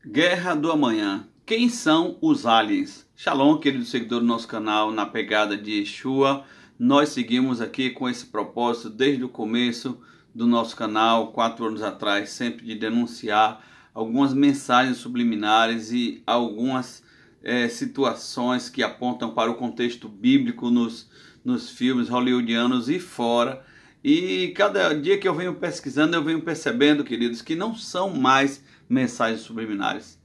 Guerra do Amanhã. Quem são os aliens? Shalom, querido seguidor do nosso canal, na pegada de Yeshua. Nós seguimos aqui com esse propósito desde o começo do nosso canal, 4 anos atrás, sempre de denunciar algumas mensagens subliminares e algumas situações que apontam para o contexto bíblico nos filmes hollywoodianos e fora. E cada dia que eu venho pesquisando, eu venho percebendo, queridos, que não são mais mensagens subliminares.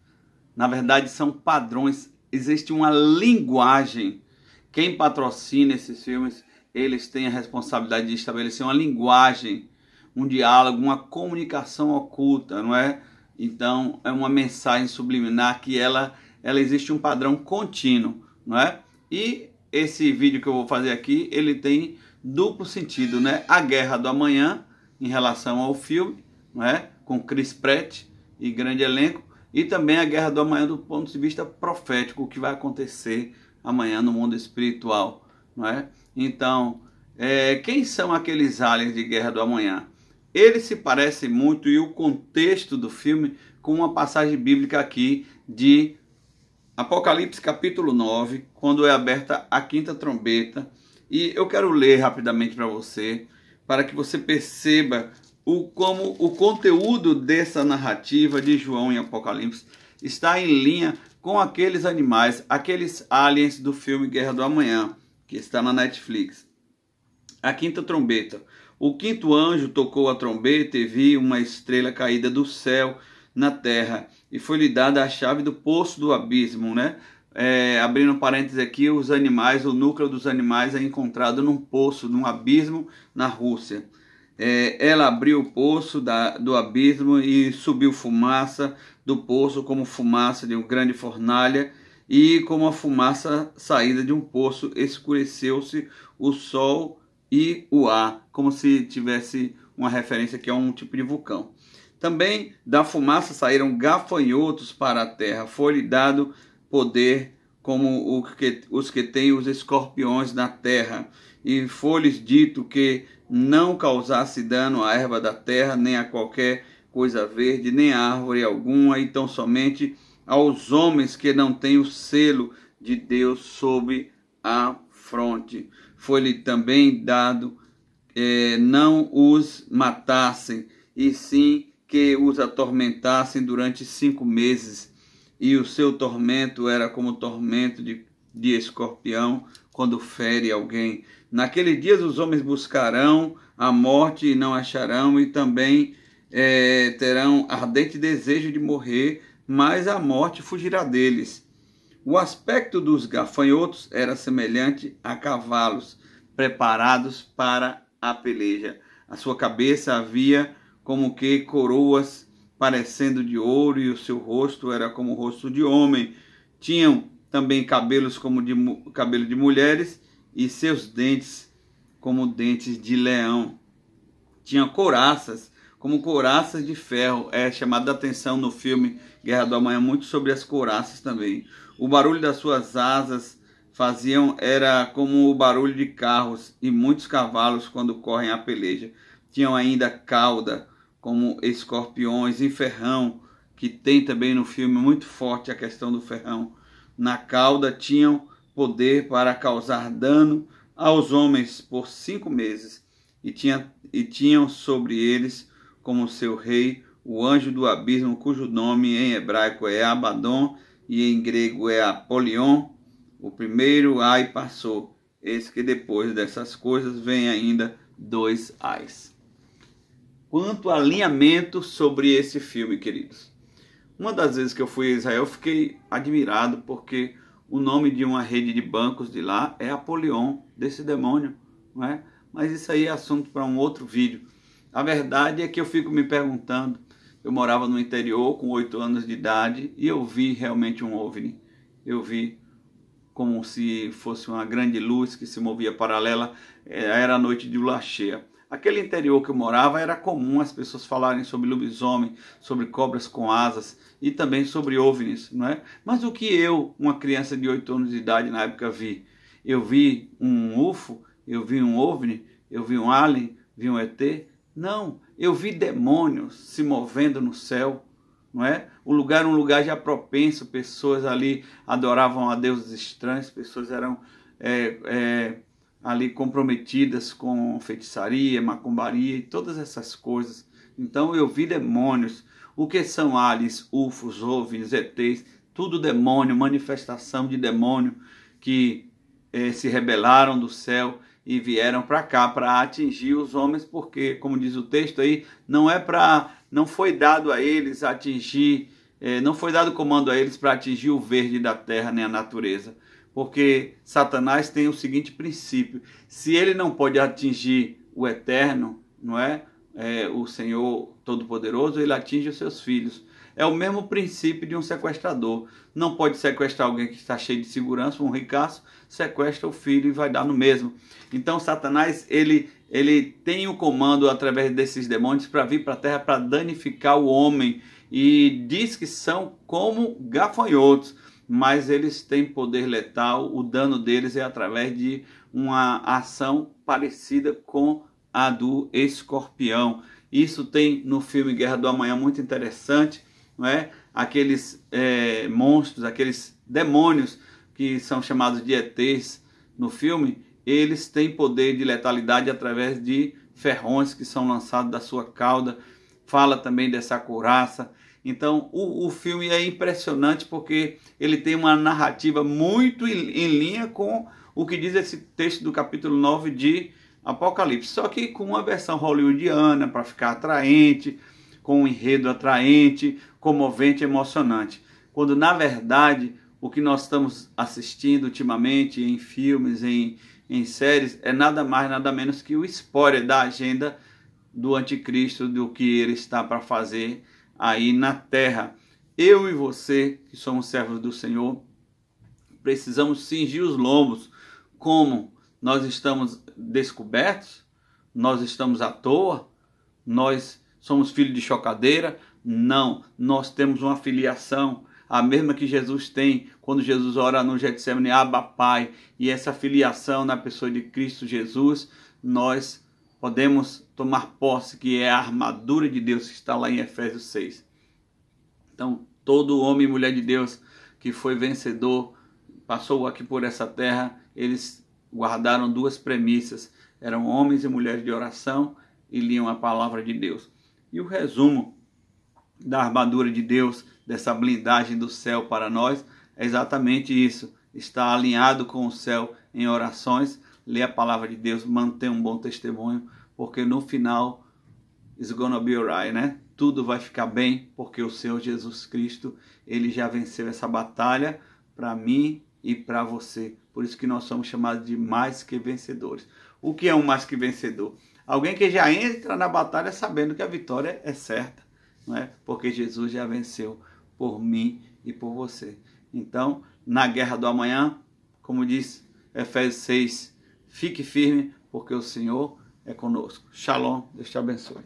Na verdade, são padrões. Existe uma linguagem. Quem patrocina esses filmes, eles têm a responsabilidade de estabelecer uma linguagem, um diálogo, uma comunicação oculta, não é? Então, é uma mensagem subliminar que ela existe um padrão contínuo, não é? E esse vídeo que eu vou fazer aqui, ele tem duplo sentido, né? A Guerra do Amanhã, em relação ao filme, não é? Com Chris Pratt e grande elenco, e também a Guerra do Amanhã do ponto de vista profético, o que vai acontecer amanhã no mundo espiritual, não é? Então, quem são aqueles aliens de Guerra do Amanhã? Eles se parecem muito, e o contexto do filme, com uma passagem bíblica aqui de Apocalipse capítulo 9, quando é aberta a quinta trombeta. E eu quero ler rapidamente para você, para que você perceba como o conteúdo dessa narrativa de João em Apocalipse está em linha com aqueles animais, aqueles aliens do filme Guerra do Amanhã, que está na Netflix. A quinta trombeta. O quinto anjo tocou a trombeta e vi uma estrela caída do céu na terra, e foi-lhe dada a chave do poço do abismo, né? Abrindo parênteses aqui, os animais, o núcleo dos animais é encontrado num poço, num abismo na Rússia. Ela abriu o poço do abismo e subiu fumaça do poço como fumaça de uma grande fornalha, e como a fumaça saída de um poço escureceu-se o sol e o ar, como se tivesse uma referência que é um tipo de vulcão. Também da fumaça saíram gafanhotos para a terra, foi-lhe dado poder como os que têm os escorpiões na terra, e foi-lhes dito que não causasse dano à erva da terra, nem a qualquer coisa verde, nem a árvore alguma, e tão somente aos homens que não têm o selo de Deus sobre a fronte. Foi-lhe também dado não os matassem, e sim que os atormentassem durante 5 meses, e o seu tormento era como o tormento de escorpião quando fere alguém. Naqueles dias os homens buscarão a morte e não acharão, e também terão ardente desejo de morrer, mas a morte fugirá deles. O aspecto dos gafanhotos era semelhante a cavalos preparados para a peleja. A sua cabeça havia como que coroas parecendo de ouro, e o seu rosto era como o rosto de homem. Tinham também cabelos como cabelo de mulheres, e seus dentes como dentes de leão. Tinha couraças como couraças de ferro. É chamada a atenção no filme Guerra do Amanhã muito sobre as couraças também. O barulho das suas asas era como o barulho de carros e muitos cavalos quando correm a peleja. Tinham ainda cauda como escorpiões, e ferrão, que tem também no filme muito forte a questão do ferrão. Na cauda tinham poder para causar dano aos homens por 5 meses, e tinham sobre eles como seu rei o anjo do abismo, cujo nome em hebraico é Abaddon e em grego é Apolion. O primeiro ai passou, eis que depois dessas coisas vem ainda 2 ais. Quanto alinhamento sobre esse filme, queridos. Uma das vezes que eu fui a Israel, fiquei admirado, porque o nome de uma rede de bancos de lá é Apolion, desse demônio, não é? Mas isso aí é assunto para um outro vídeo. A verdade é que eu fico me perguntando, eu morava no interior com 8 anos de idade, e eu vi realmente um OVNI. Eu vi como se fosse uma grande luz que se movia paralela, era a noite de lua cheia. Aquele interior que eu morava, era comum as pessoas falarem sobre lobisomem, sobre cobras com asas e também sobre OVNIs, não é? Mas o que eu, uma criança de 8 anos de idade na época, vi? Eu vi um UFO, eu vi um OVNI, eu vi um alien, vi um ET? Não, eu vi demônios se movendo no céu, não é? O lugar era um lugar já propenso, pessoas ali adoravam a deuses estranhos, pessoas eram ali comprometidas com feitiçaria, macumbaria e todas essas coisas. Então eu vi demônios. O que são aliens, UFOs, OVNIs, ETs? Tudo demônio, manifestação de demônio que se rebelaram do céu e vieram para cá para atingir os homens, porque, como diz o texto aí, não foi dado a eles atingir, não foi dado comando a eles para atingir o verde da terra nem a natureza, porque Satanás tem o seguinte princípio: se ele não pode atingir o eterno, não é? O Senhor Todo-Poderoso, ele atinge os seus filhos. É o mesmo princípio de um sequestrador. Não pode sequestrar alguém que está cheio de segurança, um ricaço, sequestra o filho e vai dar no mesmo. Então Satanás, ele tem o comando através desses demônios para vir para a terra para danificar o homem. E diz que são como gafanhotos, mas eles têm poder letal. O dano deles é através de uma ação parecida com a do escorpião. Isso tem no filme Guerra do Amanhã, muito interessante, não é? Aqueles monstros, aqueles demônios que são chamados de ETs no filme, eles têm poder de letalidade através de ferrões que são lançados da sua cauda. Fala também dessa couraça. Então o filme é impressionante porque ele tem uma narrativa muito em linha com o que diz esse texto do capítulo 9 de Apocalipse, só que com uma versão hollywoodiana para ficar atraente, com um enredo atraente, comovente, emocionante. Quando na verdade o que nós estamos assistindo ultimamente em filmes, em séries, é nada mais, nada menos que o spoiler da agenda do anticristo, do que ele está para fazer aí na terra. Eu e você, que somos servos do Senhor, precisamos cingir os lombos. Como? Nós estamos descobertos? Nós estamos à toa? Nós somos filhos de chocadeira? Não, nós temos uma filiação, a mesma que Jesus tem quando Jesus ora no Getsemane, Abba Pai, e essa filiação na pessoa de Cristo Jesus, nós podemos tomar posse, que é a armadura de Deus, que está lá em Efésios 6. Então, todo homem e mulher de Deus que foi vencedor, passou aqui por essa terra, eles guardaram duas premissas: eram homens e mulheres de oração e liam a palavra de Deus. E o resumo da armadura de Deus, dessa blindagem do céu para nós, é exatamente isso: estar alinhado com o céu em orações, ler a palavra de Deus, manter um bom testemunho, porque no final it's gonna be alright, né? Tudo vai ficar bem, porque o Senhor Jesus Cristo, ele já venceu essa batalha para mim e para você. Por isso que nós somos chamados de mais que vencedores. O que é um mais que vencedor? Alguém que já entra na batalha sabendo que a vitória é certa, não é? Porque Jesus já venceu por mim e por você. Então, na guerra do amanhã, como diz Efésios 6, fique firme, porque o Senhor é conosco. Shalom, Deus te abençoe.